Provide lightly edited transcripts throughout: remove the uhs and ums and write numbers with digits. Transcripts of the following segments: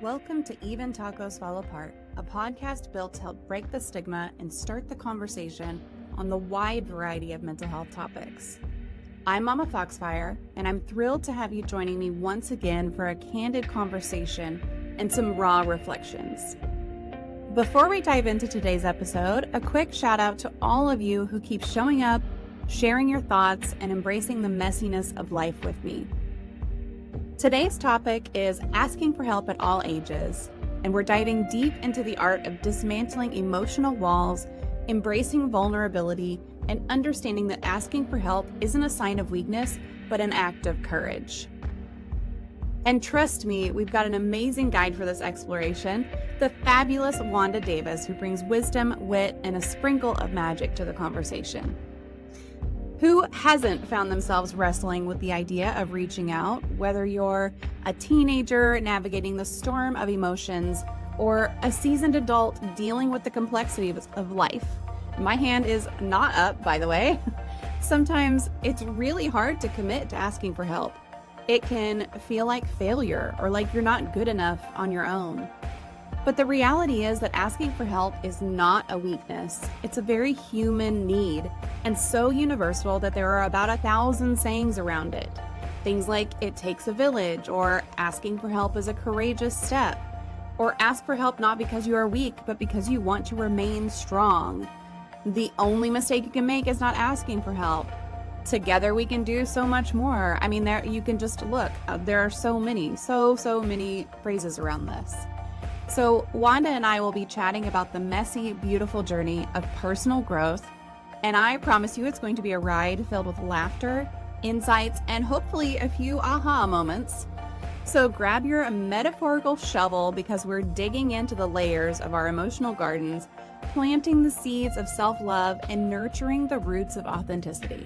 Welcome to Even Tacos Fall Apart, a podcast built to help break the stigma and start the conversation on the wide variety of mental health topics. I'm MommaFoxFire, and I'm thrilled to have you joining me once again for a candid conversation and some raw reflections. Before we dive into today's episode, a quick shout out to all of you who keep showing up, sharing your thoughts, and embracing the messiness of life with me. Today's topic is asking for help at all ages, and we're diving deep into the art of dismantling emotional walls, embracing vulnerability, and understanding that asking for help isn't a sign of weakness, but an act of courage. And trust me, we've got an amazing guide for this exploration, the fabulous Wanda Davis, who brings wisdom, wit, and a sprinkle of magic to the conversation. Who hasn't found themselves wrestling with the idea of reaching out, whether you're a teenager navigating the storm of emotions or a seasoned adult dealing with the complexity of life? My hand is not up, by the way. Sometimes it's really hard to commit to asking for help. It can feel like failure or like you're not good enough on your own. But the reality is that asking for help is not a weakness. It's a very human need, and so universal that there are about 1,000 sayings around it. Things like, it takes a village, or asking for help is a courageous step, or ask for help not because you are weak, but because you want to remain strong. The only mistake you can make is not asking for help. Together we can do so much more. I mean, there you can just look. There are so many phrases around this. So Wanda and I will be chatting about the messy, beautiful journey of personal growth, and I promise you it's going to be a ride filled with laughter, insights, and hopefully a few aha moments. So grab your metaphorical shovel because we're digging into the layers of our emotional gardens, planting the seeds of self-love and nurturing the roots of authenticity.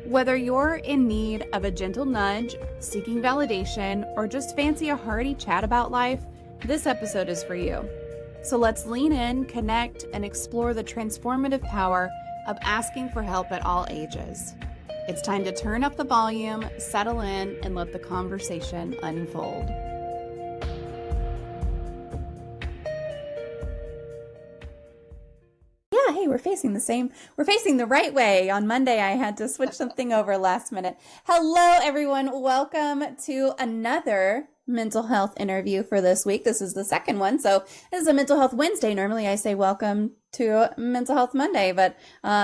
Whether you're in need of a gentle nudge, seeking validation, or just fancy a hearty chat about life, this episode is for you. So let's lean in, connect, and explore the transformative power of asking for help at all ages. It's time to turn up the volume, settle in, and let the conversation unfold. Yeah, hey, we're facing the right way. On Monday, I had to switch something over last minute. Hello, everyone. Welcome to another mental health interview for this week. This is the second one. So this is a Mental Health Wednesday. Normally I say welcome to Mental Health Monday, but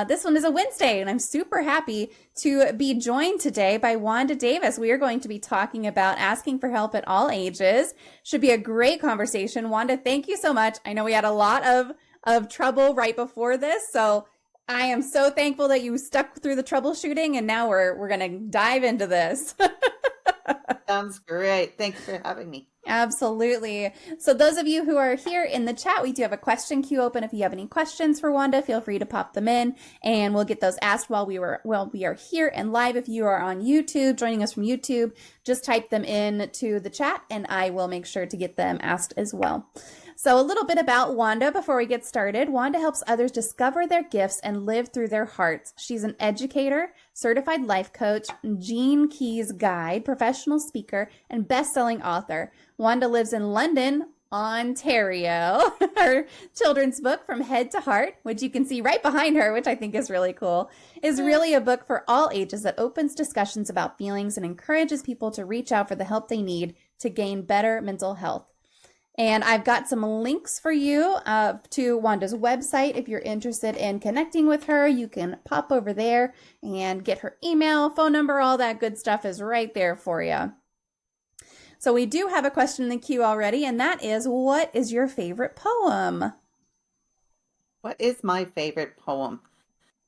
this one is a Wednesday, and I'm super happy to be joined today by Wanda Davis. We are going to be talking about asking for help at all ages. Should be a great conversation. Wanda, thank you so much. I know we had a lot of trouble right before this, so I am so thankful that you stuck through the troubleshooting, and now we're going to dive into this. Sounds great. Thanks for having me. Absolutely. So those of you who are here in the chat, we do have a question queue open. If you have any questions for Wanda, feel free to pop them in, and we'll get those asked while we are here and live. If you are on YouTube, joining us from YouTube, just type them in to the chat, and I will make sure to get them asked as well. So a little bit about Wanda before we get started. Wanda helps others discover their gifts and live through their hearts. She's an educator, certified life coach, Gene Keys guide, professional speaker, and best-selling author. Wanda lives in London, Ontario. Her children's book, From Head to Heart, which you can see right behind her, which I think is really cool, is really a book for all ages that opens discussions about feelings and encourages people to reach out for the help they need to gain better mental health. And I've got some links for you to Wanda's website. If you're interested in connecting with her, you can pop over there and get her email, phone number, all that good stuff is right there for you. So we do have a question in the queue already, and that is, what is your favorite poem? What is my favorite poem?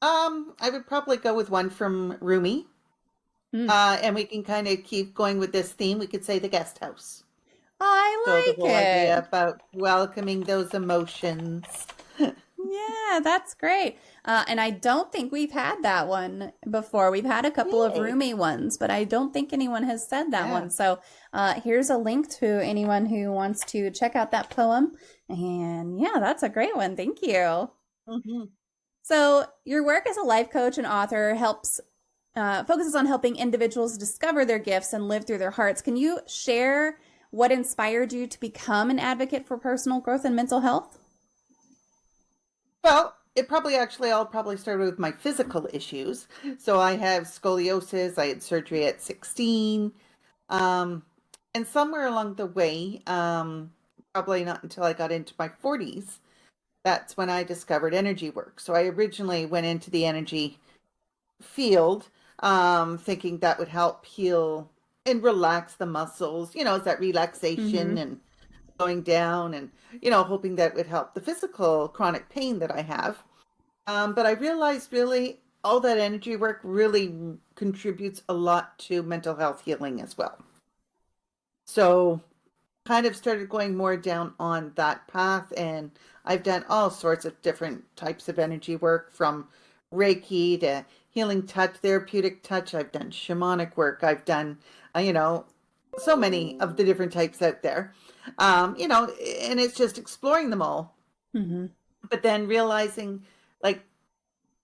I would probably go with one from Rumi. And we can kind of keep going with this theme. We could say The Guest House. I like so the whole it. idea about welcoming those emotions. Yeah, that's great. And I don't think we've had that one before. We've had a couple of Rumi ones, but I don't think anyone has said that one. So here's a link to anyone who wants to check out that poem. And yeah, that's a great one. Thank you. Mm-hmm. So your work as a life coach and author focuses on helping individuals discover their gifts and live through their hearts. Can you share what inspired you to become an advocate for personal growth and mental health? Well, it probably actually all probably started with my physical issues. So I have scoliosis. I had surgery at 16. Um, and somewhere along the way, probably not until I got into my 40s, that's when I discovered energy work. So I originally went into the energy field, thinking that would help heal and relax the muscles, it's that relaxation Mm-hmm. and going down and, hoping that would help the physical chronic pain that I have. But I realized really all that energy work really contributes a lot to mental health healing as well. So kind of started going more down on that path, and I've done all sorts of different types of energy work, from Reiki to healing touch, therapeutic touch. I've done shamanic work. I've done, so many of the different types out there. And it's just exploring them all. Mm-hmm. But then realizing, like,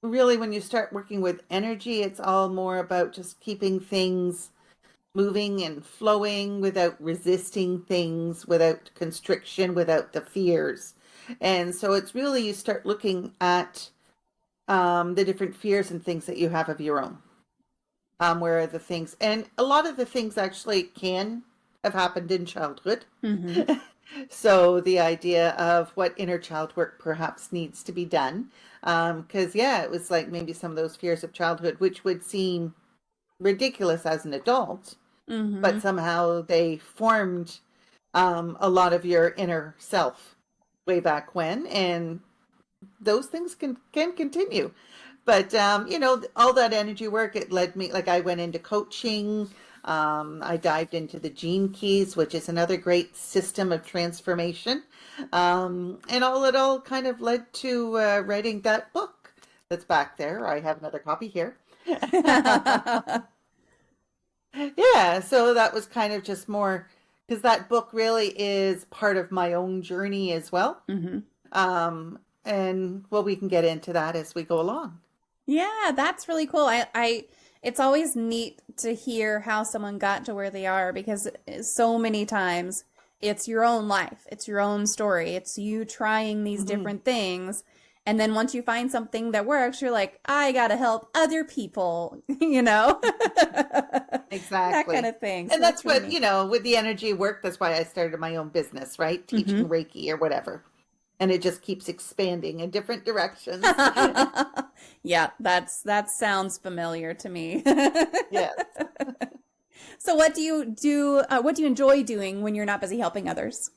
really when you start working with energy, it's all more about just keeping things moving and flowing without resisting things, without constriction, without the fears. And so it's really, you start looking at the different fears and things that you have of your own. Where are the things, and a lot of the things actually can have happened in childhood. Mm-hmm. So the idea of what inner child work perhaps needs to be done. Because, it was like maybe some of those fears of childhood, which would seem ridiculous as an adult, Mm-hmm. but somehow they formed a lot of your inner self way back when, and those things can continue. But all that energy work, it led me, like, I went into coaching. I dived into the gene keys, which is another great system of transformation. And it all kind of led to writing that book that's back there. I have another copy here. Yeah, so that was kind of just more because that book really is part of my own journey as well. Mm-hmm. And well, we can get into that as we go along. Yeah, that's really cool. It's always neat to hear how someone got to where they are, because so many times it's your own life, it's your own story, it's you trying these Hmm. different things. And then once you find something that works, you're like, I gotta help other people, that kind Exactly. of thing. So And that's that's really what, neat. with the energy work, that's why I started my own business, right? Mm-hmm. Teaching Reiki or whatever. And it just keeps expanding in different directions. Yeah, that sounds familiar to me. Yes. So what do you do? What do you enjoy doing when you're not busy helping others?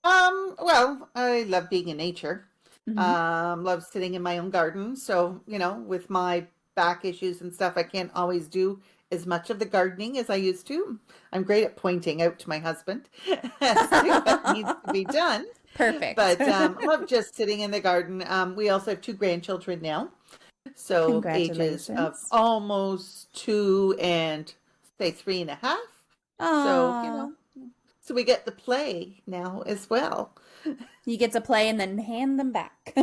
Well, I love being in nature. Hmm. Love sitting in my own garden. So, with my back issues and stuff, I can't always do as much of the gardening as I used to. I'm great at pointing out to my husband as to what needs to be done. Perfect. But love just sitting in the garden. We also have two grandchildren now. So ages of Congratulations. almost 2 and say 3.5. So, Aw, so we get to play now as well. you get to play and then hand them back.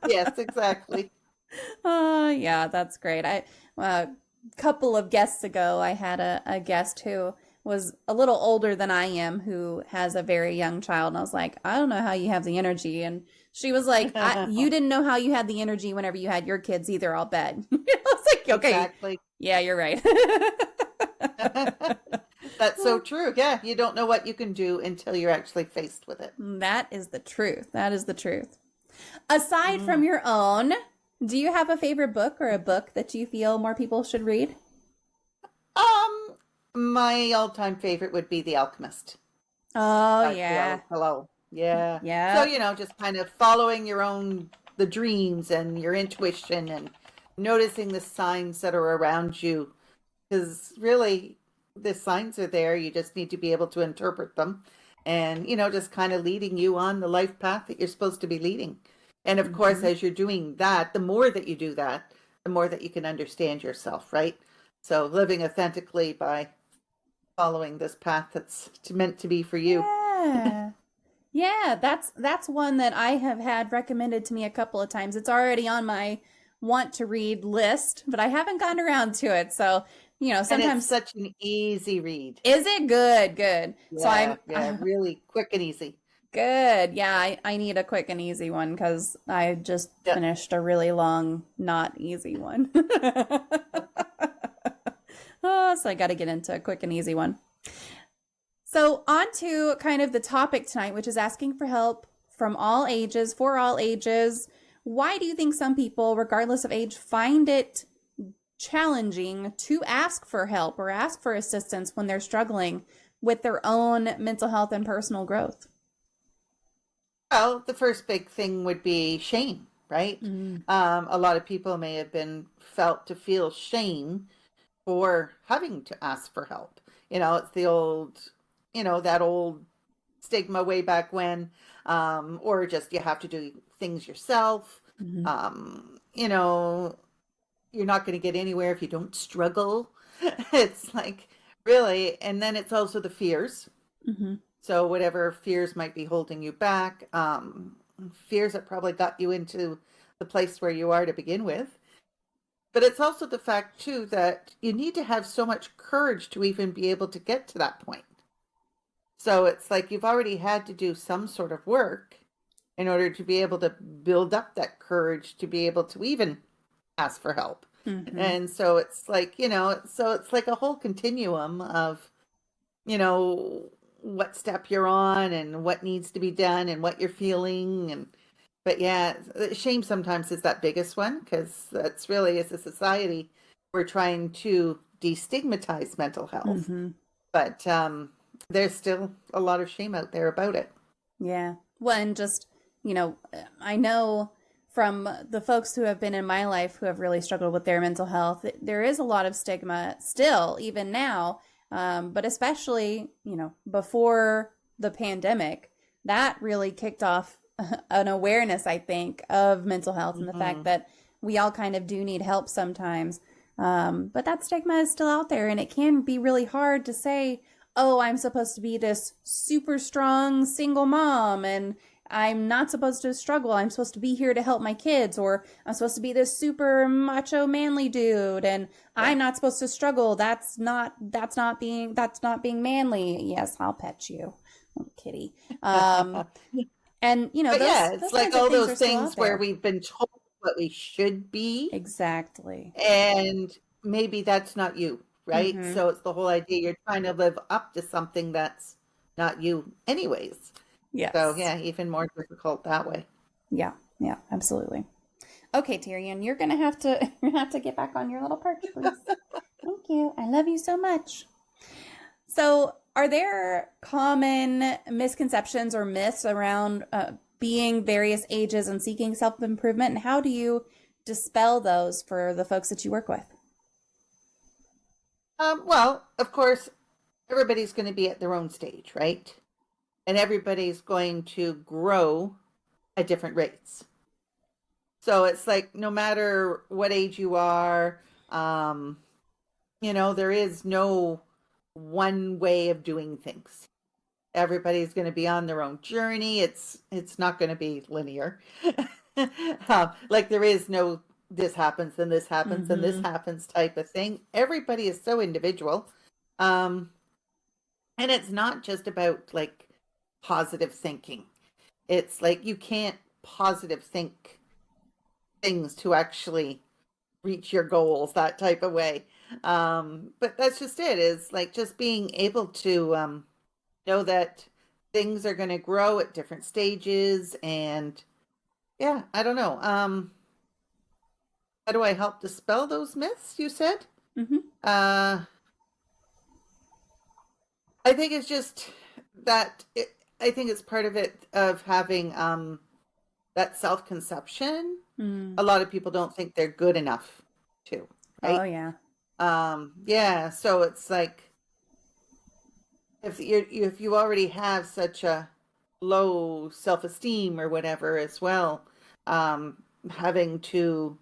Yes, exactly. Yeah, that's great. A couple of guests ago, I had a guest who was a little older than I am, who has a very young child, and I was like, I don't know how you have the energy. And she was like, you didn't know how you had the energy whenever you had your kids either, I'll bet. I was like, okay, Exactly. yeah, you're right. That's so true. Yeah, you don't know what you can do until you're actually faced with it. That is the truth. That is the truth. Aside from Mm. your own, do you have a favorite book or a book that you feel more people should read? Um, my all-time favorite would be The Alchemist Oh, by yeah. Paolo Coelho. Yeah. So, Yep. just kind of following the dreams and your intuition and noticing the signs that are around you. Because really, the signs are there. You just need to be able to interpret them and, just kind of leading you on the life path that you're supposed to be leading. And of course, Hmm. as you're doing that, the more that you do that, the more that you can understand yourself, right? So living authentically by following this path that's meant to be for you. Yeah. Yeah, that's one that I have had recommended to me a couple of times. It's already on my want to read list, but I haven't gotten around to it. So And it's sometimes, such an easy read. is it good? Good. So Yeah, yeah, really quick and easy. good. Yeah, I need a quick and easy one because I just Yeah. finished a really long, not easy one. Oh, so I got to get into a quick and easy one. So, on to kind of the topic tonight, which is asking for help from all ages, for all ages. Why do you think some people, regardless of age, find it challenging to ask for help or ask for assistance when they're struggling with their own mental health and personal growth? Well, the first big thing would be shame, right? Mm. A lot of people may have been felt to feel shame for having to ask for help. It's the old, that old stigma way back when, or just you have to do things yourself. Mm-hmm. You're not going to get anywhere if you don't struggle. It's like, really. And then it's also the fears. Mm-hmm. So whatever fears might be holding you back, fears that probably got you into the place where you are to begin with. But it's also the fact, too, that you need to have so much courage to even be able to get to that point. So it's like you've already had to do some sort of work in order to be able to build up that courage to be able to even ask for help. Mm-hmm. And so it's like, so it's like a whole continuum of, what step you're on and what needs to be done and what you're feeling. But yeah, shame sometimes is that biggest one, because that's really, as a society, we're trying to destigmatize mental health. Mm-hmm. But there's still a lot of shame out there about it. Yeah. Well, and just, I know from the folks who have been in my life who have really struggled with their mental health, there is a lot of stigma still, even now. But especially, before the pandemic, that really kicked off an awareness, I think, of mental health and the fact that we all kind of do need help sometimes. But that stigma is still out there, and it can be really hard to say, oh, I'm supposed to be this super strong single mom and I'm not supposed to struggle. I'm supposed to be here to help my kids, or I'm supposed to be this super macho manly dude and I'm not supposed to struggle. That's not being manly. Yes, I'll pet you, little kitty. And But yeah, those it's kinds like of all things those are still things out where there. we've been told what we should be, Exactly. and maybe that's not you, right? Mm-hmm. So it's the whole idea you're trying to live up to something that's not you anyways. So Yes. yeah, even more difficult that way. Yeah. Yeah. Absolutely. Okay, Tyrion, you're gonna have to get back on your little perch, please. Thank you. I love you so much. So, are there common misconceptions or myths around being various ages and seeking self improvement, and how do you dispel those for the folks that you work with? Well, of course, everybody's going to be at their own stage, right? And everybody's going to grow at different rates. So it's like no matter what age you are, there is no one way of doing things. Everybody's going to be on their own journey. It's not going to be linear. Like there is no this happens and this happens and this Mm-hmm. happens type of thing. Everybody is so individual. Um, and it's not just about like positive thinking. It's like you can't positive think things to actually reach your goals that type of way. But that's just it, is like just being able to know that things are going to grow at different stages. And yeah, I don't know. How do I help dispel those myths, you said? Mm-hmm. I think it's just that I think it's part of it, of having that self-conception. Mm. A lot of people don't think they're good enough to, Oh right? yeah. Yeah, so it's like if you already have such a low self-esteem or whatever as well, having to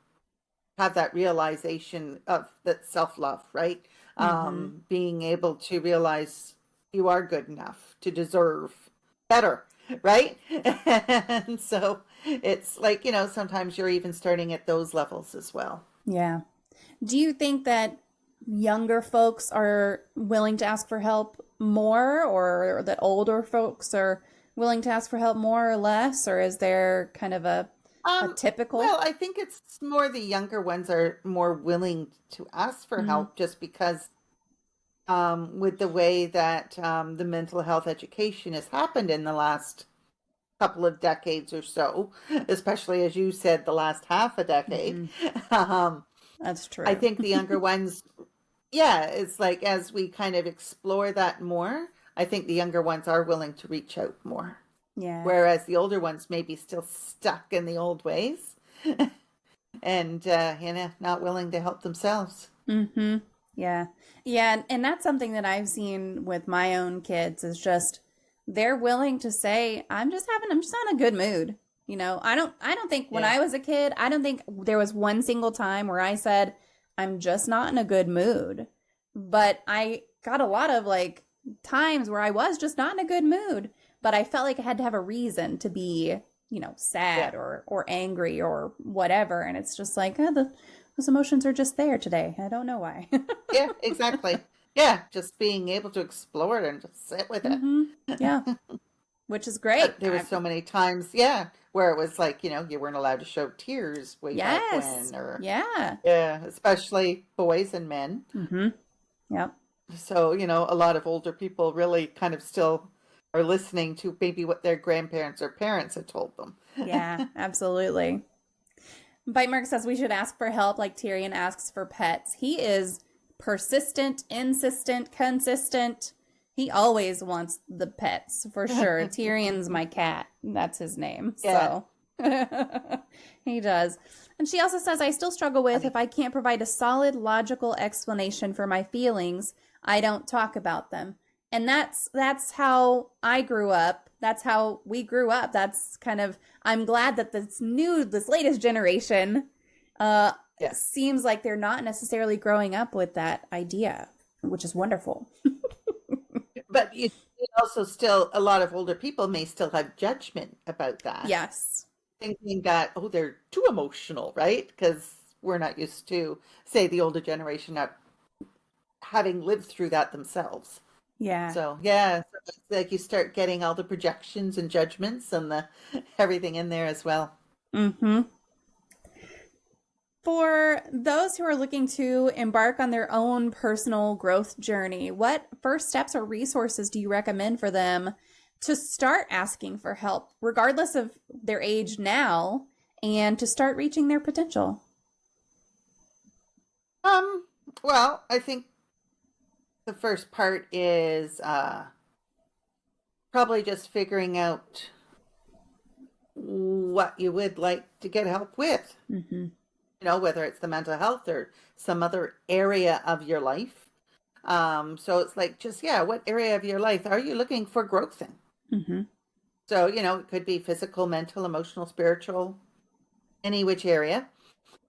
have that realization of that self-love, right? Mm-hmm. Being able to realize you are good enough to deserve better, right? And so it's like, sometimes you're even starting at those levels as well. Yeah. Do you think that younger folks are willing to ask for help more, or that older folks are willing to ask for help more or less, or is there kind of a typical? Well, I think it's more the younger ones are more willing to ask for Mm, help just because with the way that the mental health education has happened in the last couple of decades or so, especially as you said, the last half a decade. Um, that's I true. think the younger ones, yeah, it's like as we kind of explore that more, I think the younger ones are willing to reach out more. Yeah. Whereas the older ones may be still stuck in the old ways and, not willing to help themselves. Mm-hmm. Yeah. Yeah, and that's something that I've seen with my own kids is just they're willing to say, I'm just not in a good mood. I don't think when Yeah. I was a kid, I don't think there was one single time where I said, I'm just not in a good mood. But I got a lot of like times where I was just not in a good mood, but I felt like I had to have a reason to be, Yeah. sad or angry or whatever. And it's just like, those emotions are just there today. I don't know why. Yeah, exactly. Yeah, just being able to explore it and just sit with it. Hmm. Yeah, which is great. But there was so many times, yeah, where it was like, you weren't allowed to show tears way back Yes. when, or Yeah. yeah, especially boys and men. Hmm. Yep. So, a lot of older people really kind of still are listening to maybe what their grandparents or parents had told them. Yeah, absolutely. Bite Mark says we should ask for help like Tyrion asks for pets. He is persistent, insistent, consistent. He always wants the pets for sure. Tyrion's my cat. That's his name. Yeah, So he does. And she also says, I still struggle with if funny. I can't provide a solid, logical explanation for my feelings, I don't talk about them. And that's how I grew up. That's how we grew up. That's kind of I'm glad that this latest generation uh Yeah. seems like they're not necessarily growing up with that idea, which is wonderful. But you also still, a lot of older people may still have judgment about that, Yes. thinking that, oh, they're too emotional, right? Because we're not used to, say, the older generation not having lived through that themselves. Yeah. So yeah, so it's like you start getting all the projections and judgments and the everything in there as well. Mhm. For those who are looking to embark on their own personal growth journey, what first steps or resources do you recommend for them to start asking for help, regardless of their age now, and to start reaching their potential? Um, well, I think the first part is probably just figuring out what you would like to get help with. Mm-hmm. Whether it's the mental health or some other area of your life. So it's like just, yeah, what area of your life are you looking for growth in? Mm-hmm. So, it could be physical, mental, emotional, spiritual, any which area.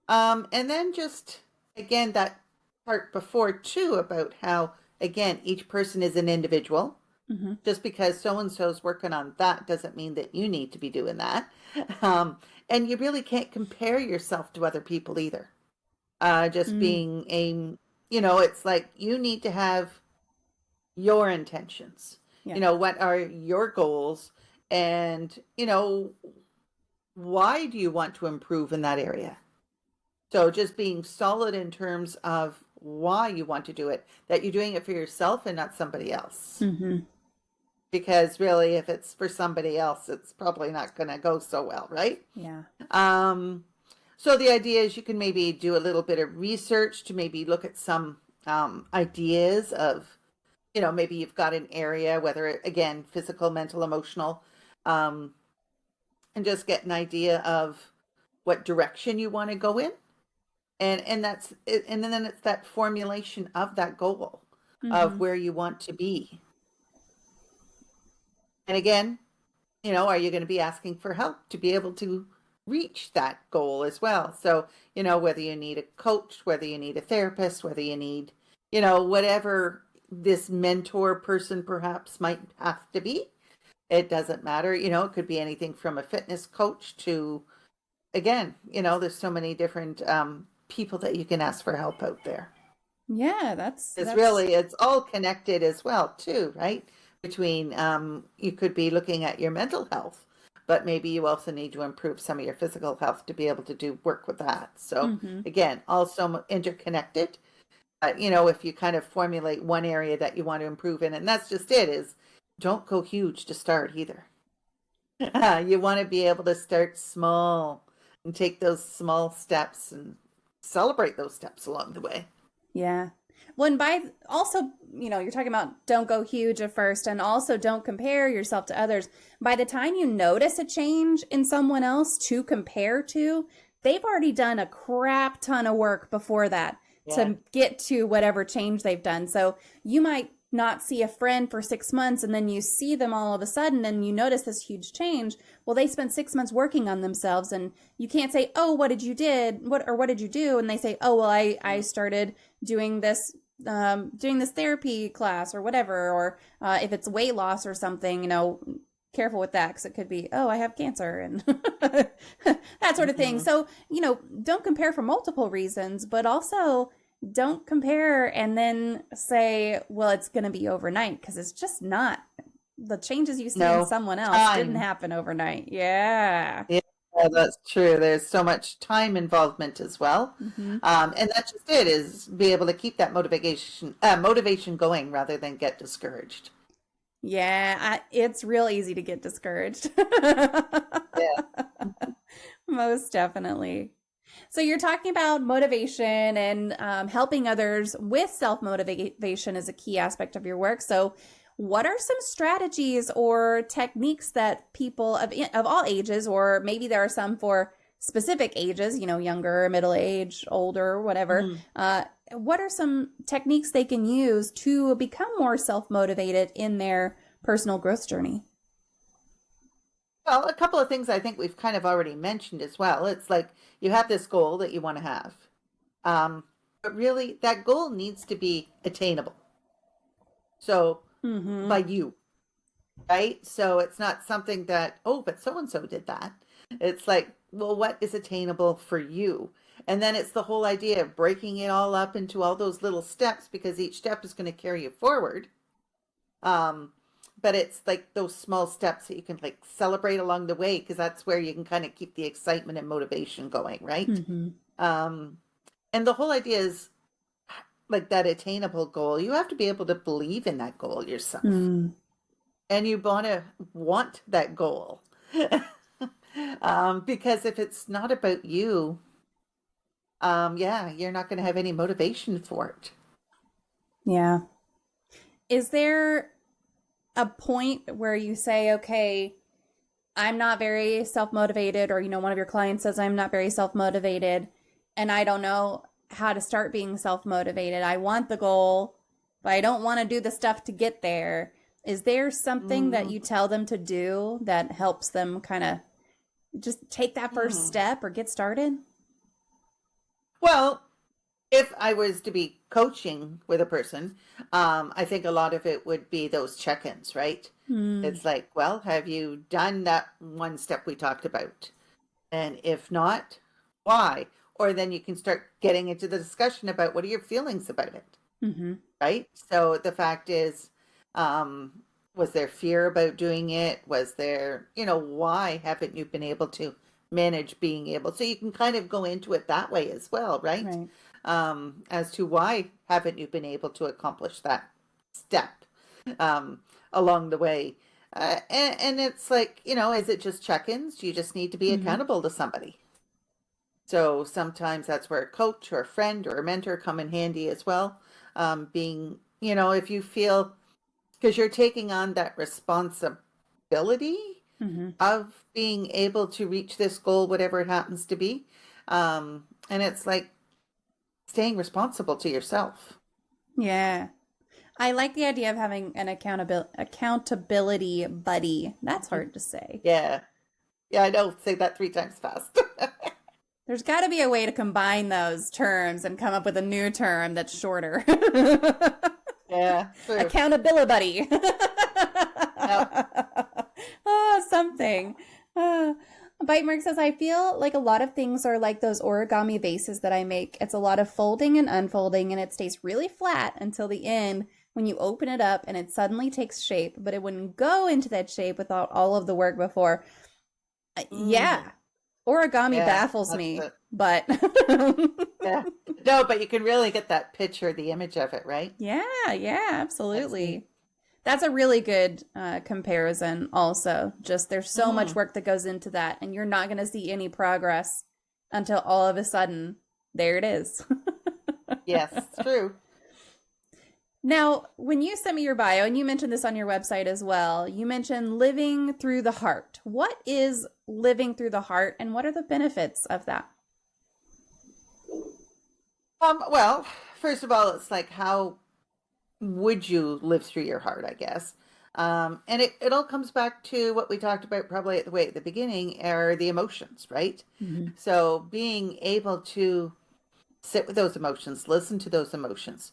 And then just, again, that part before too about how, again, each person is an individual. Mm-hmm. Just because so-and-so's working on that doesn't mean that you need to be doing that. And you really can't compare yourself to other people either. Just Mm. being it's like you need to have your intentions. Yeah. What are your goals? And, why do you want to improve in that area? So just being solid in terms of why you want to do it, that you're doing it for yourself and not somebody else. Mm-hmm. Because really, if it's for somebody else, it's probably not going to go so well, right? Yeah. So the idea is you can maybe do a little bit of research to maybe look at some ideas of, maybe you've got an area, whether it, again, physical, mental, emotional, and just get an idea of what direction you want to go in. And that's it, and then it's that formulation of that goal Mm-hmm. of where you want to be. And again, are you going to be asking for help to be able to reach that goal as well? So, whether you need a coach, whether you need a therapist, whether you need, whatever this mentor person perhaps might have to be, it doesn't matter. It could be anything from a fitness coach to, again, there's so many different people that you can ask for help out there. Yeah, It's that's really, it's all connected as well, too, right? Between, you could be looking at your mental health, but maybe you also need to improve some of your physical health to be able to do work with that. So mm-hmm. again, also interconnected. If you kind of formulate one area that you want to improve in, and that's just it, is don't go huge to start either. You want to be able to start small and take those small steps and celebrate those steps along the way. Yeah. Well, and by also, you're talking about don't go huge at first and also don't compare yourself to others. By the time you notice a change in someone else to compare to, they've already done a crap ton of work before that Yeah. to get to whatever change they've done. So you might not see a friend for 6 months and then you see them all of a sudden and you notice this huge change. Well, they spent 6 months working on themselves, and you can't say, oh, what did you do? And they say, oh, well, I started doing this therapy class or whatever, or if it's weight loss or something, careful with that, because it could be, oh, I have cancer and that sort of thing. So, don't compare for multiple reasons, but also don't compare and then say, well, it's going to be overnight, because it's just not. The changes you see in someone else didn't happen overnight. Yeah. Yeah, that's true. There's so much time involvement as well. Mm-hmm. And that's just it, is be able to keep that motivation going rather than get discouraged. Yeah, it's real easy to get discouraged. Yeah. Most definitely. So you're talking about motivation and helping others with self-motivation is a key aspect of your work. So what are some strategies or techniques that people of all ages, or maybe there are some for specific ages, younger, middle age, older, whatever, what are some techniques they can use to become more self-motivated in their personal growth journey? Well, a couple of things I think we've kind of already mentioned as well. It's like you have this goal that you want to have. But really, that goal needs to be attainable. So by you, right? So it's not something that, oh, but so-and-so did that. It's like, well, what is attainable for you? And then it's the whole idea of breaking it all up into all those little steps, because each step is going to carry you forward. But it's like those small steps that you can like celebrate along the way, because that's where you can kind of keep the excitement and motivation going, right? And the whole idea is like that attainable goal. You have to be able to believe in that goal yourself. And you want that goal. Because if it's not about you, you're not going to have any motivation for it. Yeah. Is there a point where you say, okay, I'm not very self-motivated, or, one of your clients says, I'm not very self-motivated, and I don't know how to start being self-motivated. I want the goal, but I don't want to do the stuff to get there. Is there something that you tell them to do that helps them kind of just take that first step or get started? Well, if I was to be coaching with a person, I think a lot of it would be those check-ins, right? It's like, well, have you done that one step we talked about? And if not, why? Or then you can start getting into the discussion about what are your feelings about it, right? So the fact is, was there fear about doing it? Was there, why haven't you been able to manage being able? So you can kind of go into it that way as well, right? As to why haven't you been able to accomplish that step along the way. And it's like, is it just check-ins? Do you just need to be accountable to somebody? So sometimes that's where a coach or a friend or a mentor come in handy as well. Being, if you feel, because you're taking on that responsibility of being able to reach this goal, whatever it happens to be. And it's like staying responsible to yourself. Yeah. I like the idea of having an accountability buddy. That's hard to say. Yeah. Yeah, I know. Say that 3 times fast. There's got to be a way to combine those terms and come up with a new term that's shorter. Yeah. True. Accountability buddy. Yep. Something. Bite Mark says, I feel like a lot of things are like those origami vases that I make. It's a lot of folding and unfolding, and it stays really flat until the end when you open it up and it suddenly takes shape, but it wouldn't go into that shape without all of the work before. Yeah. Origami Yeah, baffles that's me, it. but Yeah. No, but you can really get that picture, the image of it, right? yeah, That's neat. absolutely. That's a really good comparison, also. Just there's so much Mm, work that goes into that, and you're not going to see any progress until all of a sudden, there it is. yes, it's true. Now, when you sent me your bio, and you mentioned this on your website as well, you mentioned living through the heart. What is living through the heart, and what are the benefits of that? Well, first of all, it's like how would you live through your heart, I guess. And it all comes back to what we talked about probably at the beginning are the emotions, right? Mm-hmm. So being able to sit with those emotions, listen to those emotions,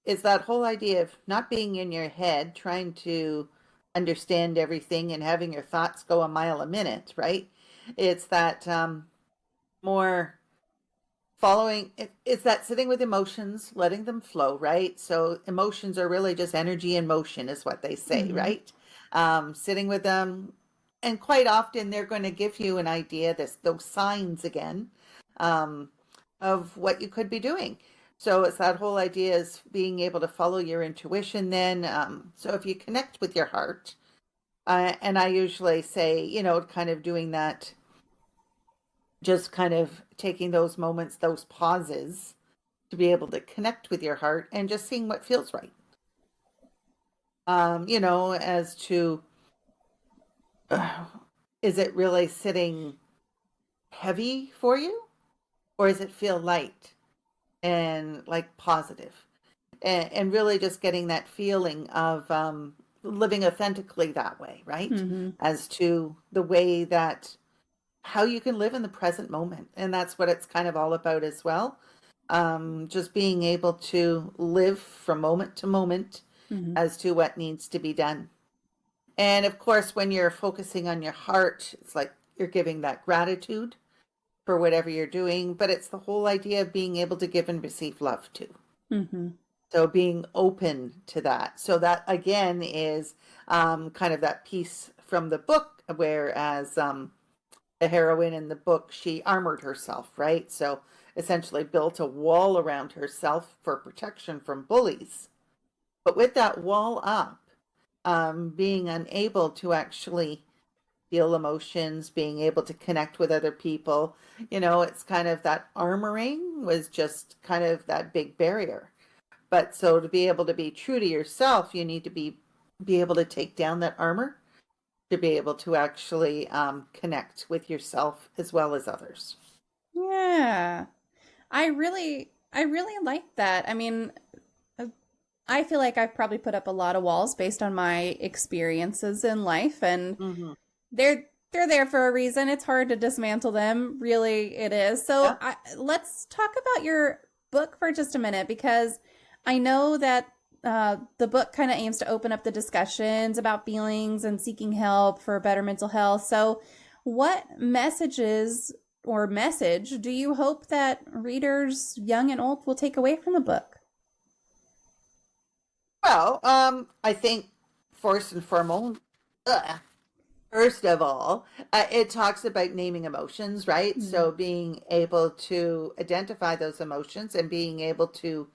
is that whole idea of not being in your head, trying to understand everything and having your thoughts go a mile a minute, right? It's that more following it's that sitting with emotions, letting them flow, right? So emotions are really just energy in motion is what they say, Mm-hmm. right? Sitting with them, and quite often they're going to give you an idea, this those signs again, um, of what you could be doing. So it's that whole idea is being able to follow your intuition then. So if you connect with your heart, and I usually say, kind of doing that, just kind of taking those moments, those pauses to be able to connect with your heart and just seeing what feels right. As to uh, is it really sitting heavy for you, or does it feel light and like positive? And really just getting that feeling of living authentically that way, right? Mm-hmm. As to the way that how you can live in the present moment. And that's what it's kind of all about as well. Just being able to live from moment to moment Mm-hmm. as to what needs to be done. And of course, when you're focusing on your heart, it's like you're giving that gratitude for whatever you're doing, but it's the whole idea of being able to give and receive love too. Mm-hmm. So being open to that. So that again is kind of that piece from the book, whereas the heroine in the book, she armored herself, right? So essentially built a wall around herself for protection from bullies. But with that wall up, being unable to actually feel emotions, being able to connect with other people, it's kind of that armoring was just kind of that big barrier. But so to be able to be true to yourself, you need to be able to take down that armor to be able to actually connect with yourself as well as others. Yeah. I really like that. I mean, uh, I feel like I've probably put up a lot of walls based on my experiences in life, and Mm-hmm. they're there for a reason. It's hard to dismantle them, really it is. Yeah. Let's talk about your book for just a minute, because I know that the book kind of aims to open up the discussions about feelings and seeking help for better mental health. So, what messages or message do you hope that readers, young and old, will take away from the book? Well, I think first and foremost, first of all, it talks about naming emotions, right? Mm-hmm. So being able to identify those emotions and being able to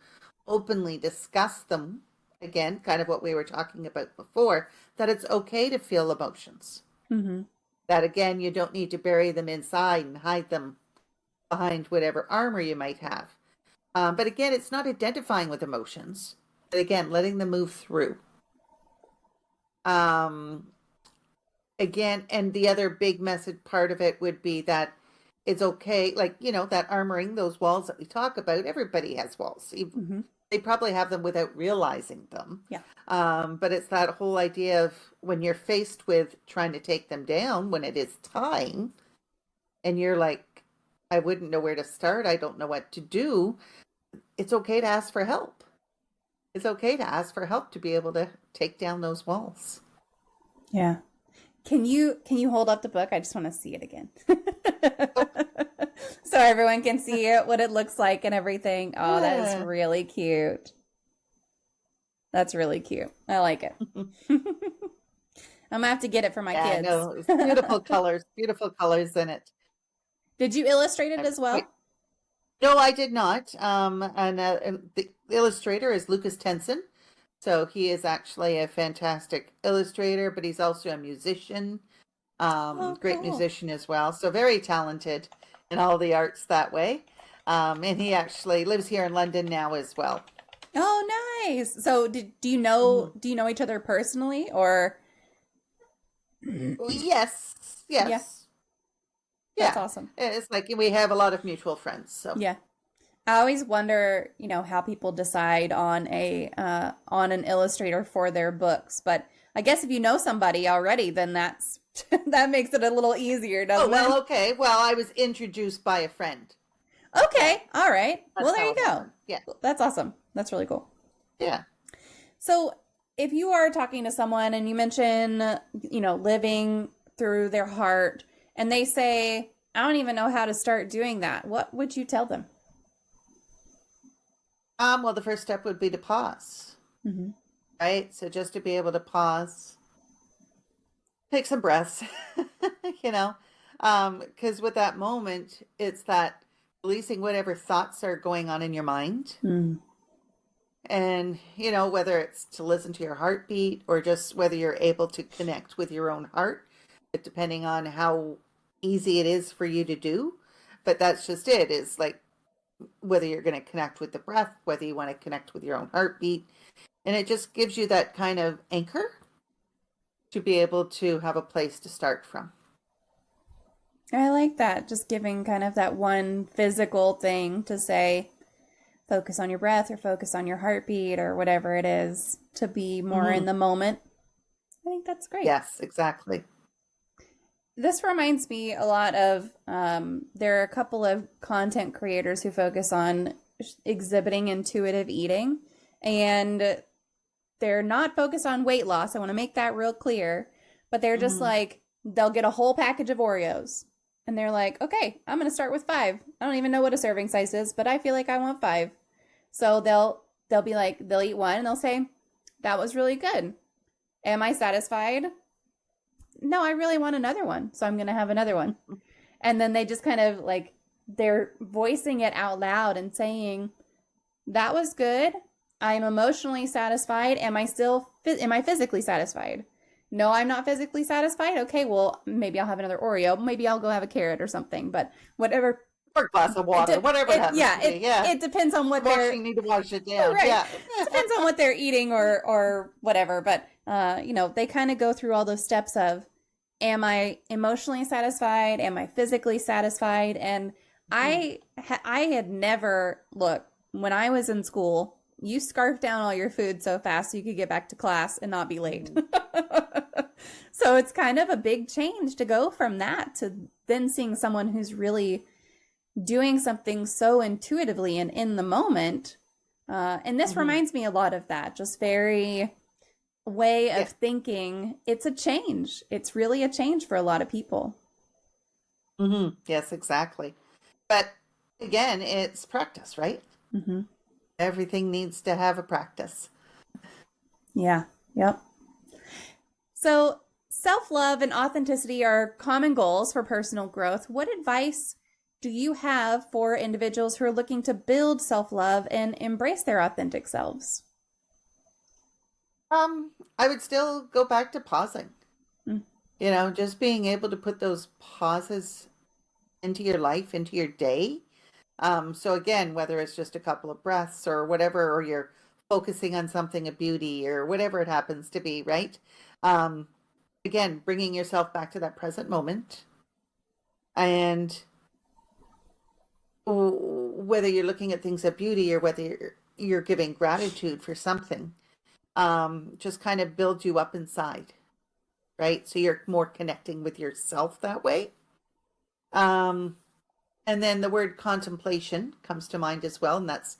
openly discuss them, again, kind of what we were talking about before, that it's okay to feel emotions. Mm-hmm. That again, you don't need to bury them inside and hide them behind whatever armor you might have. But again, it's not identifying with emotions, but again, letting them move through. Um, Again, and the other big message part of it would be that it's okay, like, that armoring, those walls that we talk about, everybody has walls. Mm-hmm. They probably have them without realizing them. Yeah. But it's that whole idea of when you're faced with trying to take them down, when it is time, and you're like, I wouldn't know where to start, I don't know what to do, it's okay to ask for help. It's okay to ask for help to be able to take down those walls. Yeah. Can you hold up the book? I just want to see it again. So everyone can see it, what it looks like and everything. Oh, that is Yeah. really cute. That's really cute. I like it. I'm gonna have to get it for my Yeah, kids. no, it's beautiful colors in it. Did you illustrate it I'm as quite well? No, I did not. And the illustrator is Lucas Tenson. So he is actually a fantastic illustrator, but he's also a musician, Oh, great cool. musician as well. So very talented in all the arts that way. And he actually lives here in London now as well. Oh, nice. So do you Mhm. know each other personally or Well, yes, yeah, yes, that's yeah. awesome. It's like we have a lot of mutual friends. So, Yeah. I always wonder, how people decide on a on an illustrator for their books. But I guess if you know somebody already, then that's that makes it a little easier, oh, doesn't well, it? okay. Well, I was introduced by a friend. Yeah, Okay, all right. Well, that's there how you it go. happened. Yeah, That's awesome. That's really cool. yeah. So, if you are talking to someone and you mention, living through their heart, and they say, "I don't even know how to start doing that," what would you tell them? Well, the first step would be to pause, Mm-hmm. right? So just to be able to pause, take some breaths, you know, because with that moment, it's that releasing whatever thoughts are going on in your mind. Mm. And, whether it's to listen to your heartbeat or just whether you're able to connect with your own heart, depending on how easy it is for you to do. But that's just it, is like whether you're going to connect with the breath, whether you want to connect with your own heartbeat. And it just gives you that kind of anchor to be able to have a place to start from. I like that. Just giving kind of that one physical thing to say, focus on your breath or focus on your heartbeat or whatever it is to be more in Hmm. the moment. I think that's great. Yes, exactly. This reminds me a lot of there are a couple of content creators who focus on exhibiting intuitive eating, and they're not focused on weight loss. I want to make that real clear, but they're just Hmm. like, they'll get a whole package of Oreos and they're like, okay, I'm going to start with 5. I don't even know what a serving size is, but I feel like I want 5. So they'll be like, they'll eat one and they'll say, that was really good. Am I satisfied? No, I really want another one. So I'm going to have another one. And then they just kind of like, they're voicing it out loud and saying, that was good. I'm emotionally satisfied. Am I physically satisfied? No, I'm not physically satisfied. Okay, well, maybe I'll have another Oreo. Maybe I'll go have a carrot or something. But whatever. Or a glass of water, whatever it happens Yeah, to be. Yeah. it depends on what Washing, need to wash it down. right. Yeah. Depends on what they're eating or whatever. But they kind of go through all those steps of, am I emotionally satisfied? Am I physically satisfied? And I had never, look, when I was in school, you scarfed down all your food so fast so you could get back to class and not be late. So it's kind of a big change to go from that to then seeing someone who's really doing something so intuitively and in the moment. And this reminds me a lot of that, just very way of thinking. It's a change. It's really a change for a lot of people. Yes, exactly. But again, it's practice, right? Mm-hmm. Everything needs to have a practice. Yeah. Yep. So self-love and authenticity are common goals for personal growth. What advice do you have for individuals who are looking to build self-love and embrace their authentic selves? I would still go back to pausing. Mm. Just being able to put those pauses into your life, into your day. So again, whether it's just a couple of breaths or whatever, or you're focusing on something of beauty or whatever it happens to be, right? Again, bringing yourself back to that present moment. And whether you're looking at things of beauty or whether you're giving gratitude for something, just kind of builds you up inside, right? So you're more connecting with yourself that way. And then the word contemplation comes to mind as well. And that's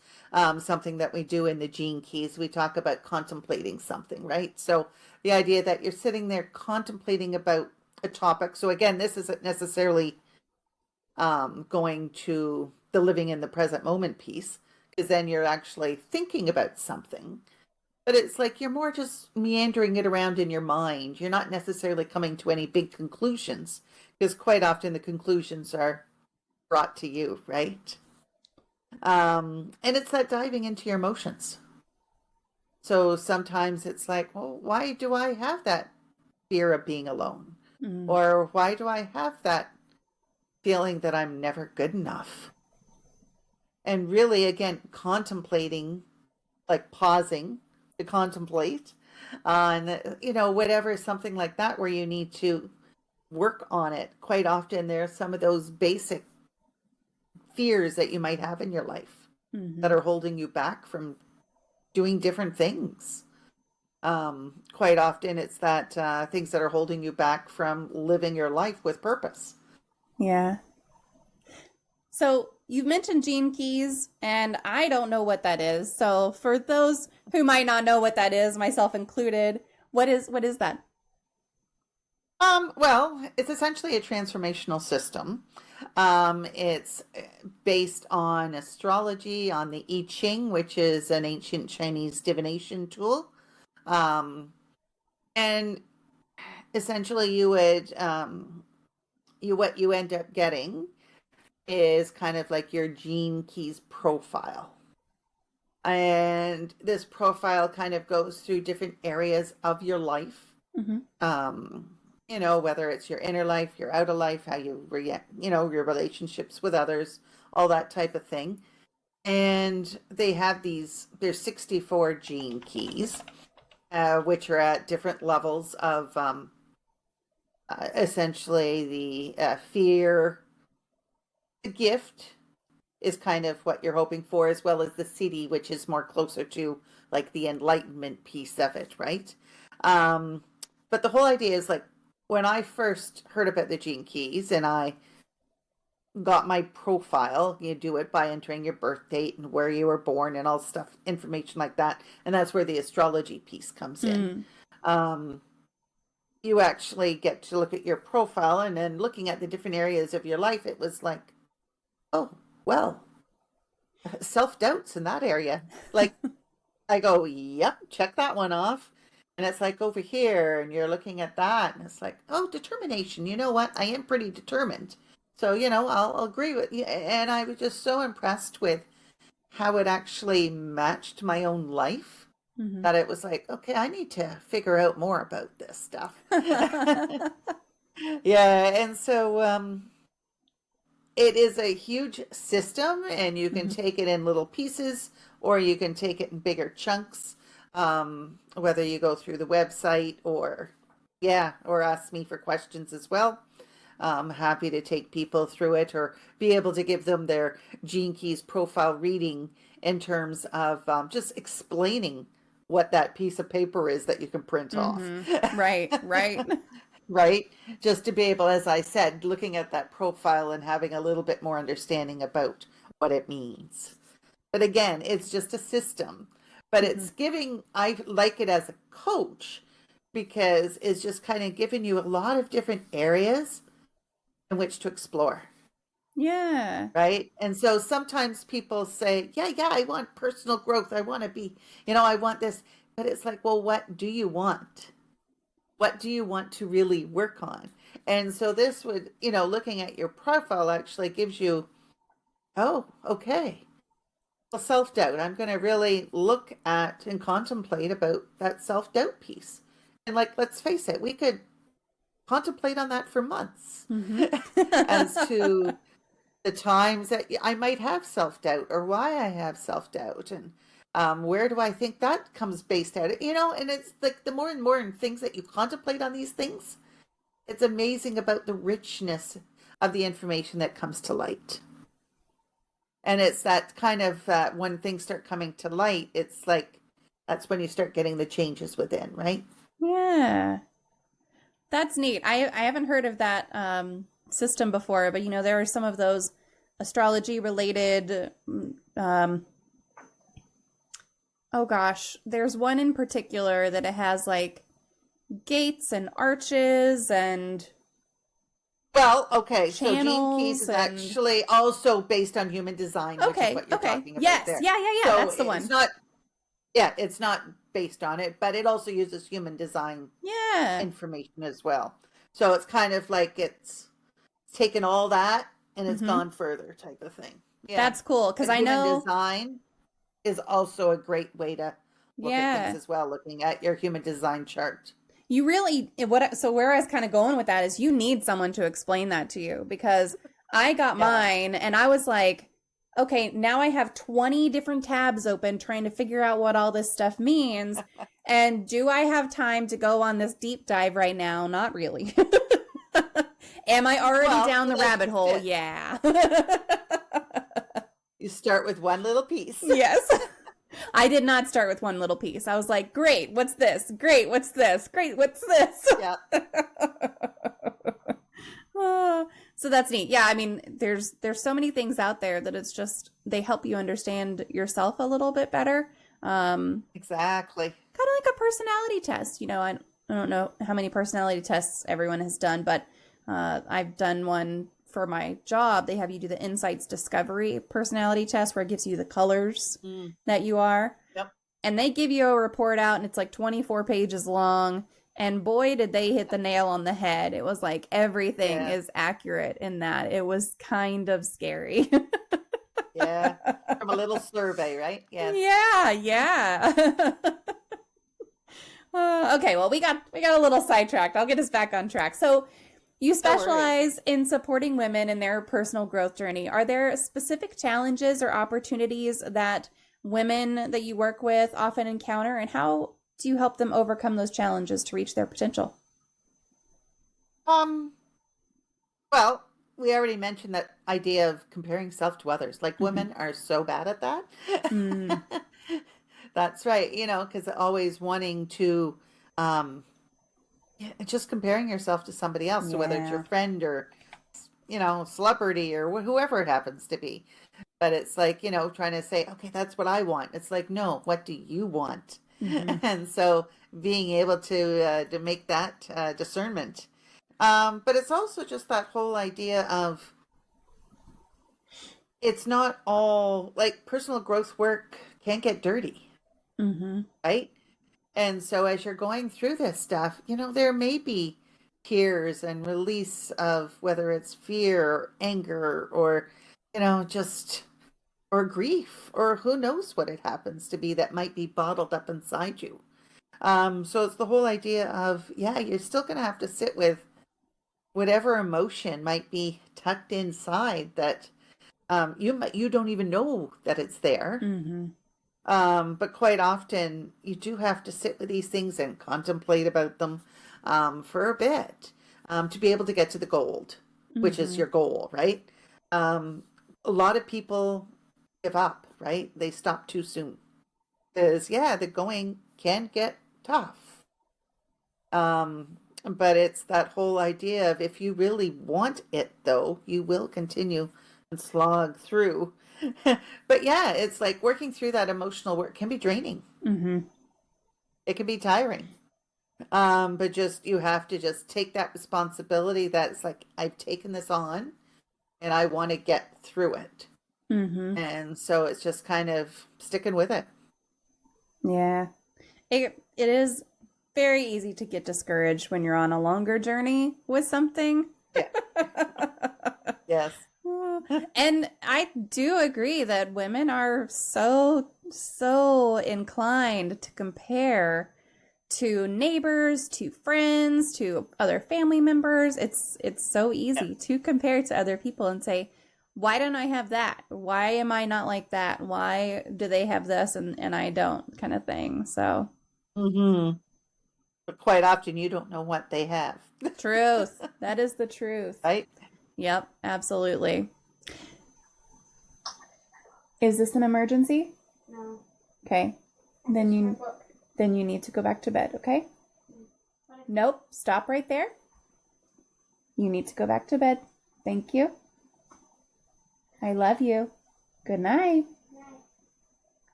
something that we do in the Gene Keys. We talk about contemplating something, right? So the idea that you're sitting there contemplating about a topic. So again, this isn't necessarily going to the living in the present moment piece, because then you're actually thinking about something. But it's like you're more just meandering it around in your mind. You're not necessarily coming to any big conclusions, because quite often the conclusions are brought to you, right? And it's that diving into your emotions. So sometimes it's like, well, why do I have that fear of being alone? Or why do I have that feeling that I'm never good enough? And really, again, contemplating, like pausing to contemplate on, whatever, something like that, where you need to work on it. Quite often, there's some of those basic fears that you might have in your life that are holding you back from doing different things. Quite often, it's that things that are holding you back from living your life with purpose. Yeah. So you've mentioned gene keys, and I don't know what that is. So for those who might not know what that is, myself included, what is that? Well, it's essentially a transformational system. It's based on astrology, on the I Ching, which is an ancient Chinese divination tool. And essentially what you end up getting is kind of like your gene keys profile. And this profile kind of goes through different areas of your life. Whether it's your inner life, your outer life, how you react, your relationships with others, all that type of thing. And there's 64 gene keys, which are at different levels of essentially the fear. The gift is kind of what you're hoping for, as well as the city, which is more closer to like the enlightenment piece of it, right? But the whole idea is like, when I first heard about the gene keys and I got my profile, you do it by entering your birth date and where you were born and all stuff, information like that. And that's where the astrology piece comes in. You actually get to look at your profile, and then looking at the different areas of your life, it was like, oh, well, self-doubt's in that area. Like, I go, yep, check that one off. And it's like over here, and you're looking at that, and it's like, oh, determination. You know what? I am pretty determined. So, I'll agree with you. And I was just so impressed with how it actually matched my own life that it was like, okay, I need to figure out more about this stuff. Yeah. And so it is a huge system, and you can take it in little pieces, or you can take it in bigger chunks. Whether you go through the website or ask me for questions as well. I'm happy to take people through it, or be able to give them their Gene Keys profile reading in terms of just explaining what that piece of paper is that you can print off. Right. Right? Just to be able, as I said, looking at that profile and having a little bit more understanding about what it means. But again, it's just a system. But it's I like it as a coach, because it's just kind of giving you a lot of different areas in which to explore. Yeah. Right. And so sometimes people say, yeah, I want personal growth. I want to be, I want this. But it's like, well, what do you want? What do you want to really work on? And so this would, looking at your profile actually gives you, oh, okay. Well, self-doubt. I'm going to really look at and contemplate about that self-doubt piece. And like, let's face it, we could contemplate on that for months as to the times that I might have self-doubt, or why I have self-doubt, and where do I think that comes based out of, and it's like the more and more things that you contemplate on these things, it's amazing about the richness of the information that comes to light. And it's that kind of when things start coming to light, it's like that's when you start getting the changes within, right? Yeah. That's neat. I haven't heard of that system before, but there are some of those astrology related oh gosh, there's one in particular that it has like gates and arches and Well, okay, so Gene Keys channels is and actually also based on human design, which is what you're okay. talking about Yes. there. Yeah. So That's the it's one. not, yeah, it's not based on it, but it also uses human design Yeah. information as well. So it's kind of like it's taken all that and it's Mm-hmm. gone further type of thing. Yeah. That's cool because And I human know. design is also a great way to look at things Yeah. as well, looking at your human design chart. You really so where I was kind of going with that is you need someone to explain that to you because I got Yeah. mine and I was like, okay, now I have 20 different tabs open trying to figure out what all this stuff means. And do I have time to go on this deep dive right now? Not really. Am I already down the rabbit hole? Yeah. You start with one little piece. Yes. I did not start with one little piece. I was like, great, what's this? Great, what's this? Great, what's this? Yeah. So that's neat. Yeah, I mean, there's so many things out there that it's just they help you understand yourself a little bit better. Exactly. Kind of like a personality test. You know, I don't know how many personality tests everyone has done, but I've done one for my job. They have you do the Insights Discovery personality test where it gives you the colors that you are. Yep. And they give you a report out and it's like 24 pages long. And boy, did they hit the nail on the head. It was like everything is accurate in that. It was kind of scary. Yeah. From a little survey, right? Yes. Yeah. Okay, well, we got a little sidetracked. I'll get us back on track. So you specialize in supporting women in their personal growth journey. Are there specific challenges or opportunities that women that you work with often encounter, and how do you help them overcome those challenges to reach their potential? Well, we already mentioned that idea of comparing self to others. Like women are so bad at that. That's right. You know, because always wanting to, just comparing yourself to somebody else. So whether it's your friend or, celebrity or whoever it happens to be. But it's like, trying to say, okay, that's what I want. It's like, no, what do you want? And so being able to make that discernment. But it's also just that whole idea of it's not all like personal growth work can get dirty, right? And so as you're going through this stuff, there may be tears and release of whether it's fear or anger or, just or grief or who knows what it happens to be that might be bottled up inside you. So it's the whole idea of, you're still going to have to sit with whatever emotion might be tucked inside that you don't even know that it's there. But quite often you do have to sit with these things and contemplate about them for a bit to be able to get to the gold, which is your goal, right? A lot of people give up, right? They stop too soon because the going can get tough. But it's that whole idea of if you really want it, though, you will continue and slog through. But it's like working through that emotional work can be draining. It can be tiring. But just you have to just take that responsibility that it's like, I've taken this on and I want to get through it. And so it's just kind of sticking with it. Yeah. It is very easy to get discouraged when you're on a longer journey with something. Yeah. Yes. And I do agree that women are so inclined to compare to neighbors, to friends, to other family members. It's so easy to compare to other people and say, why don't I have that? Why am I not like that? Why do they have this and I don't, kind of thing. So But quite often you don't know what they have. truth. That is the truth. Right? Yep, absolutely. Is this an emergency? No. Okay. Then you need to go back to bed, okay? Nope. Stop right there. You need to go back to bed. Thank you. I love you. Good night.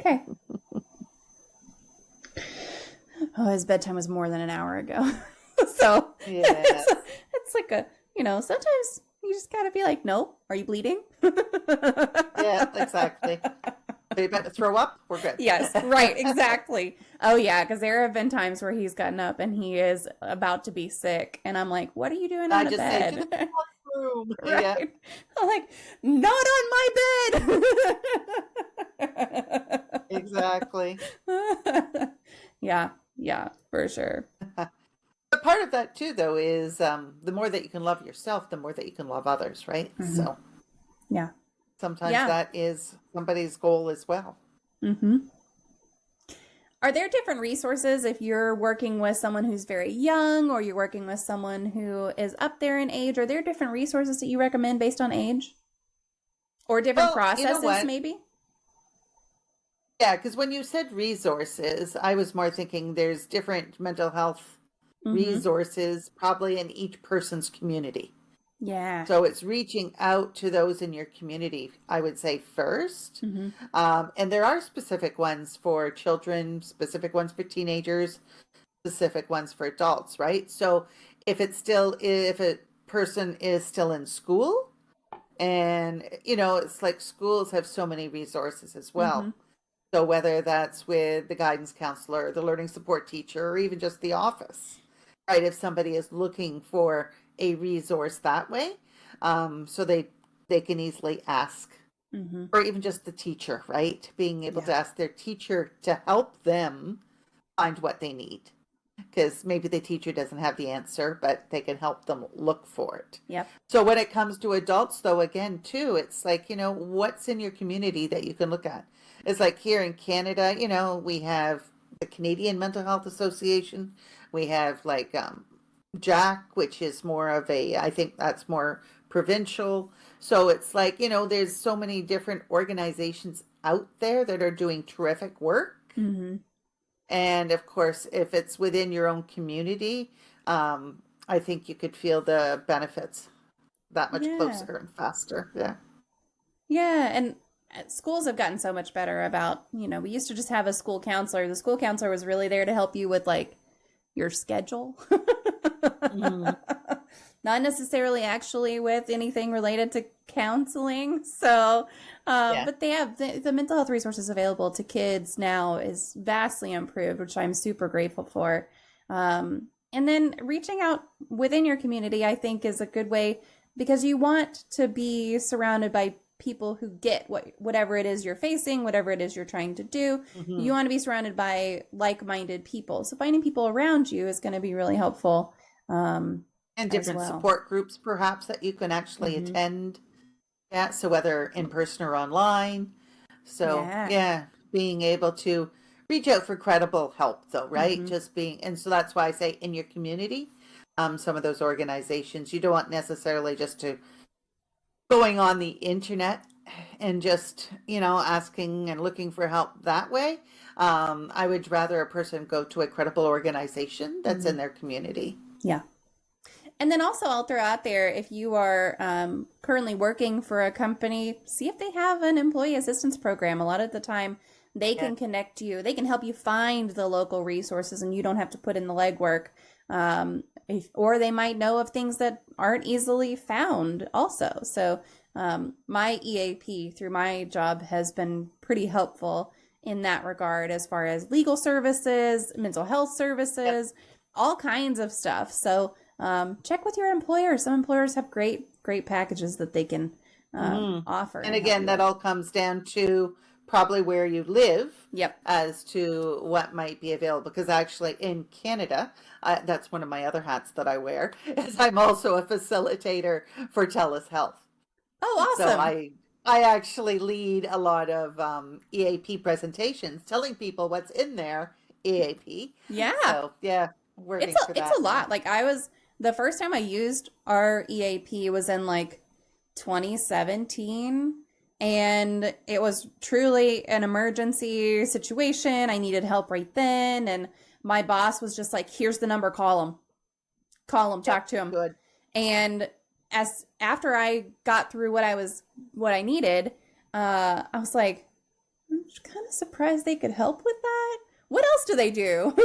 Okay. Oh, his bedtime was more than an hour ago. So Yes. it's like a sometimes you just gotta be like, no, are you bleeding? Yeah, exactly. Are you about to throw up? We're good. Yes, right, exactly. Oh yeah, because there have been times where he's gotten up and he is about to be sick, and I'm like, "What are you doing I on the just say to the bed?" bathroom. Yeah, Right? I'm like, "Not on my exactly. bed." Yeah, yeah, for sure. But part of that too, though, is the more that you can love yourself, the more that you can love others, right? Hmm. So Yeah, sometimes yeah. that is somebody's goal as well. Hmm. Are there different resources if you're working with someone who's very young or you're working with someone who is up there in age? Are there different resources that you recommend based on age or different Well, you know processes, what? maybe? Yeah, because when you said resources, I was more thinking there's different mental health Mm-hmm. resources probably in each person's community. Yeah. So it's reaching out to those in your community, I would say first. Mm-hmm. And there are specific ones for children, specific ones for teenagers, specific ones for adults, right? So if a person is still in school, and it's like schools have so many resources as Mm-hmm. well. So whether that's with the guidance counselor, the learning support teacher, or even just the office, right? If somebody is looking for a resource that way, so they can easily ask, Mm-hmm. or even just the teacher, right? Being able Yeah. to ask their teacher to help them find what they need, because maybe the teacher doesn't have the answer, but they can help them look for it. Yep. So when it comes to adults, though, again, too, it's like, what's in your community that you can look at? It's like here in Canada, we have the Canadian Mental Health Association. We have like Jack, which is more of I think that's more provincial. So it's like, there's so many different organizations out there that are doing terrific work. Mm-hmm. And of course, if it's within your own community, I think you could feel the benefits that much Yeah. closer and faster. Yeah. Yeah. And schools have gotten so much better about, we used to just have a school counselor. The school counselor was really there to help you with like your schedule. Mhm. Not necessarily actually with anything related to counseling. So, Yeah. but they have the mental health resources available to kids now is vastly improved, which I'm super grateful for. And then reaching out within your community, I think, is a good way because you want to be surrounded by people who get whatever it is you're facing, whatever it is you're trying to do. You Hmm. want to be surrounded by like-minded people. So finding people around you is going to be really helpful And as different well. support groups, perhaps, that you can actually Mm-hmm. attend. Yeah. So whether in person or online. So, Yeah. yeah, being able to reach out for credible help, though, right? Mm-hmm. And so that's why I say in your community, some of those organizations, you don't want necessarily just to going on the internet and just asking and looking for help that way. I would rather a person go to a credible organization that's Mm-hmm. in their community. Yeah. And then also, I'll throw out there if you are currently working for a company, see if they have an employee assistance program. A lot of the time, they Yeah. can connect you, they can help you find the local resources, and you don't have to put in the legwork. Or they might know of things that aren't easily found, also. So, my EAP through my job has been pretty helpful in that regard, as far as legal services, mental health Yep. services, all kinds of stuff. So, check with your employer. Some employers have great packages that they can Hmm. offer And and help again, you that with. all comes down to probably where you live Yep. as to what might be available. Because actually, in Canada, that's one of my other hats that I wear, is I'm also a facilitator for TELUS Health. Oh, So awesome. I actually lead a lot of EAP presentations, telling people what's in their EAP. Yeah. So yeah, working for It's a that now. lot. Like I was the first time I used our EAP was in like 2017, and it was truly an emergency situation. I needed help right then, and my boss was just like, "Here's the number, call him, Yep, talk to him." good. And as after I got through what I needed, I was like, I'm kind of surprised they could help with that. What else do they do?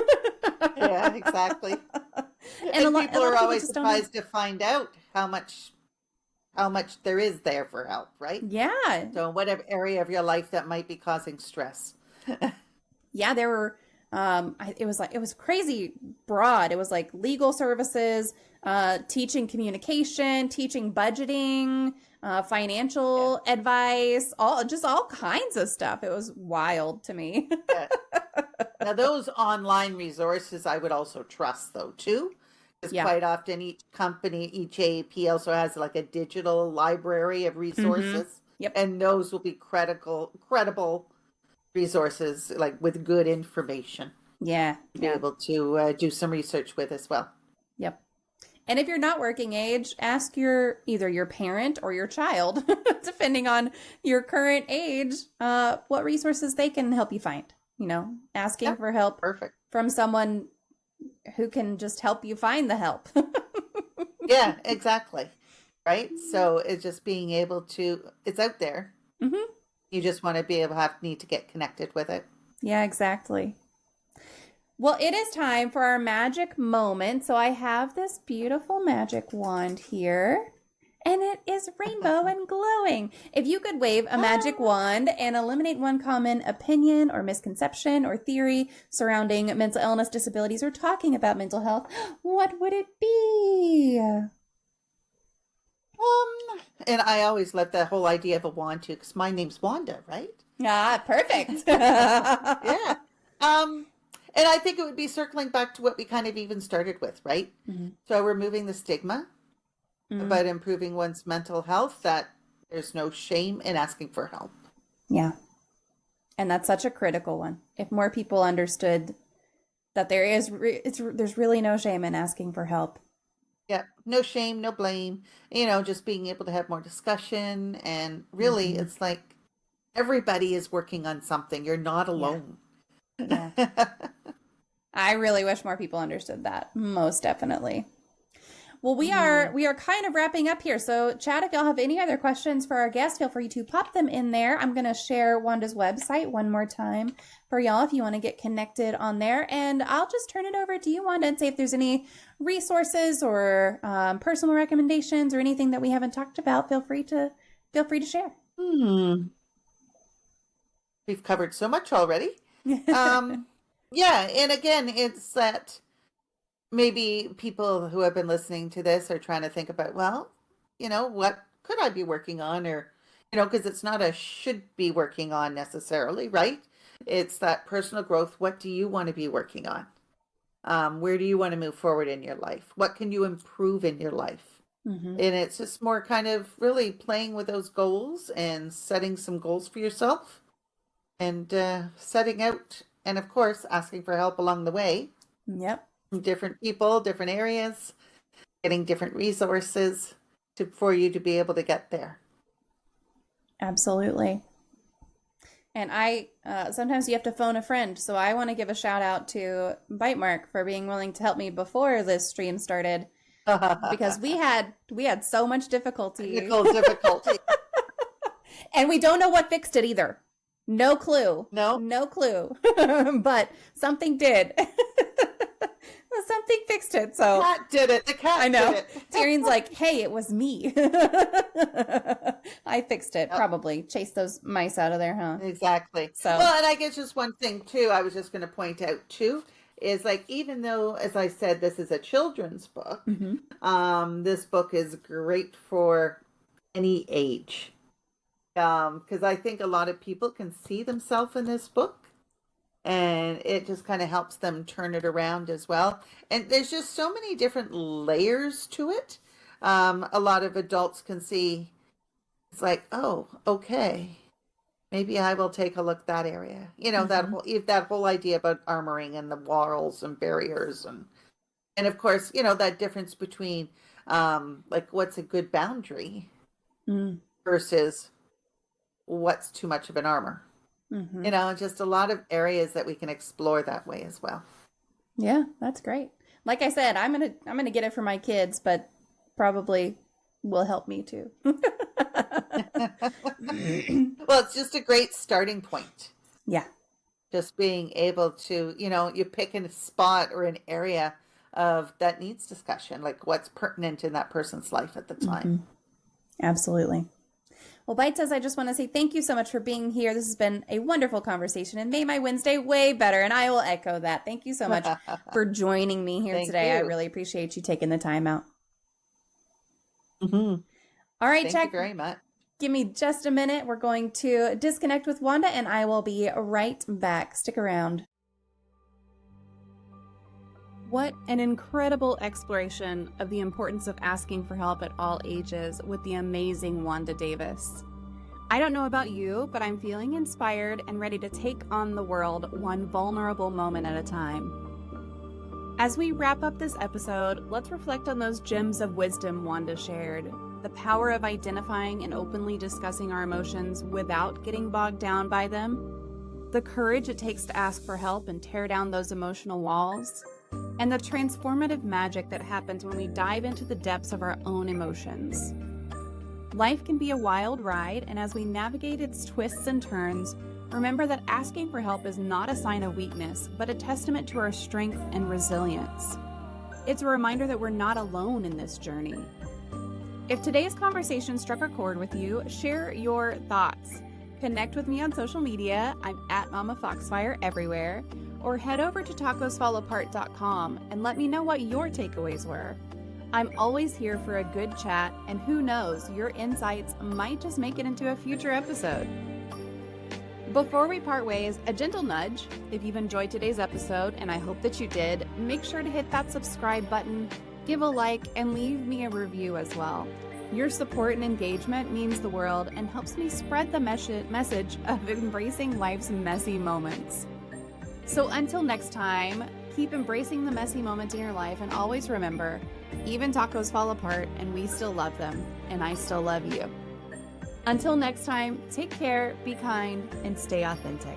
Yeah, exactly. And And a people lot are of people always just don't know. surprised to find out how much there is there for help, right? Yeah. So whatever area of your life that might be causing stress. Yeah, there were it was crazy broad. It was like legal services, teaching communication, teaching budgeting, Yeah. financial advice, all kinds of stuff. It was wild to me. Yeah. Now those online resources I would also trust though too. Because Yeah. quite often each company, each AAP also has like a digital library of Mm-hmm. resources. Yep. And those will be credible resources, like with good information Yeah. to be Yeah. able to do some research with as well. Yep. And if you're not working age, ask either your parent or your child, depending on your current age, what resources they can help you find. Asking Yep, for help perfect. from someone who can just help you find the help. Yeah, exactly. Right. So it's just being able it's out there. Hmm. You just want to be able need to get connected with it. Yeah, exactly. Well, it is time for our magic moment. So I have this beautiful magic wand here, and it is rainbow and glowing. If you could wave a magic wand and eliminate one common opinion or misconception or theory surrounding mental illness, disabilities, or talking about mental health, what would it be? And I always love the whole idea of a wand too, because my name's Wanda, right? Ah, perfect. Yeah. And I think it would be circling back to what we kind of even started with, right? Mm-hmm. So removing the stigma about improving one's mental health, that there's no shame in asking for help. Yeah. And that's such a critical one. If more people understood that there's really no shame in asking for help. Yeah, no shame, no blame, just being able to have more discussion. And really, it's like everybody is working on something. You're not alone. Yeah. I really wish more people understood that. Most definitely. Well, we are kind of wrapping up here. So, Chad, if y'all have any other questions for our guests, feel free to pop them in there. I'm going to share Wanda's website one more time for y'all if you want to get connected on there. And I'll just turn it over to you, Wanda, and say if there's any resources or personal recommendations or anything that we haven't talked about. Feel free to share. We've covered so much already. Yeah, and again, it's that maybe people who have been listening to this are trying to think about, well, what could I be working on? Or, because it's not a should be working on necessarily, right? It's that personal growth. What do you want to be working on? Where do you want to move forward in your life? What can you improve in your life? And it's just more kind of really playing with those goals and setting some goals for yourself and setting out, and of course, asking for help along the way. Yep. From different people, different areas, getting different resources for you to be able to get there. Absolutely. And I sometimes you have to phone a friend, so I want to give a shout out to Bite Mark for being willing to help me before this stream started, because we had so much difficulty. Difficulty. And we don't know what fixed it either. No clue. No clue. But something did. Something fixed it. So The cat did it. The cat I know. did it. Tyrion's like, hey, it was me. I fixed it. Probably chased those mice out of there, huh? Exactly. So well, and I guess just one thing too, I was just going to point out too, is like, even though, as I said, this is a children's book, this book is great for any age. Because I think a lot of people can see themselves in this book. And it just kind of helps them turn it around as well. And there's just so many different layers to it. A lot of adults can see, it's like, oh, okay, maybe I will take a look at that area. That whole idea about armoring and the walls and barriers. And of course, that difference between like what's a good boundary versus what's too much of an armor. Just a lot of areas that we can explore that way as well. Yeah, that's great. Like I said, I'm gonna get it for my kids, but probably will help me too. Well, it's just a great starting point. Yeah. Just being able to, you pick a spot or an area of that needs discussion, like what's pertinent in that person's life at the time. Absolutely. Well, Bite Says, I just want to say thank you so much for being here. This has been a wonderful conversation and made my Wednesday way better. And I will echo that. Thank you so much for joining me here today. I really appreciate you taking the time out. Mm-hmm. All right, Thank you very much. Give me just a minute. We're going to disconnect with Wanda and I will be right back. Stick around. What an incredible exploration of the importance of asking for help at all ages with the amazing Wanda Davis. I don't know about you, but I'm feeling inspired and ready to take on the world one vulnerable moment at a time. As we wrap up this episode, let's reflect on those gems of wisdom Wanda shared. The power of identifying and openly discussing our emotions without getting bogged down by them. The courage it takes to ask for help and tear down those emotional walls. And the transformative magic that happens when we dive into the depths of our own emotions. Life can be a wild ride, and as we navigate its twists and turns, remember that asking for help is not a sign of weakness, but a testament to our strength and resilience. It's a reminder that we're not alone in this journey. If today's conversation struck a chord with you, share your thoughts. Connect with me on social media. I'm at MommaFoxFire everywhere. Or head over to tacosfallapart.com and let me know what your takeaways were. I'm always here for a good chat, and who knows, your insights might just make it into a future episode. Before we part ways, a gentle nudge. If you've enjoyed today's episode, and I hope that you did, make sure to hit that subscribe button, give a like, and leave me a review as well. Your support and engagement means the world and helps me spread the message of embracing life's messy moments. So until next time, keep embracing the messy moments in your life, and always remember, even tacos fall apart and we still love them, and I still love you. Until next time, take care, be kind, and stay authentic.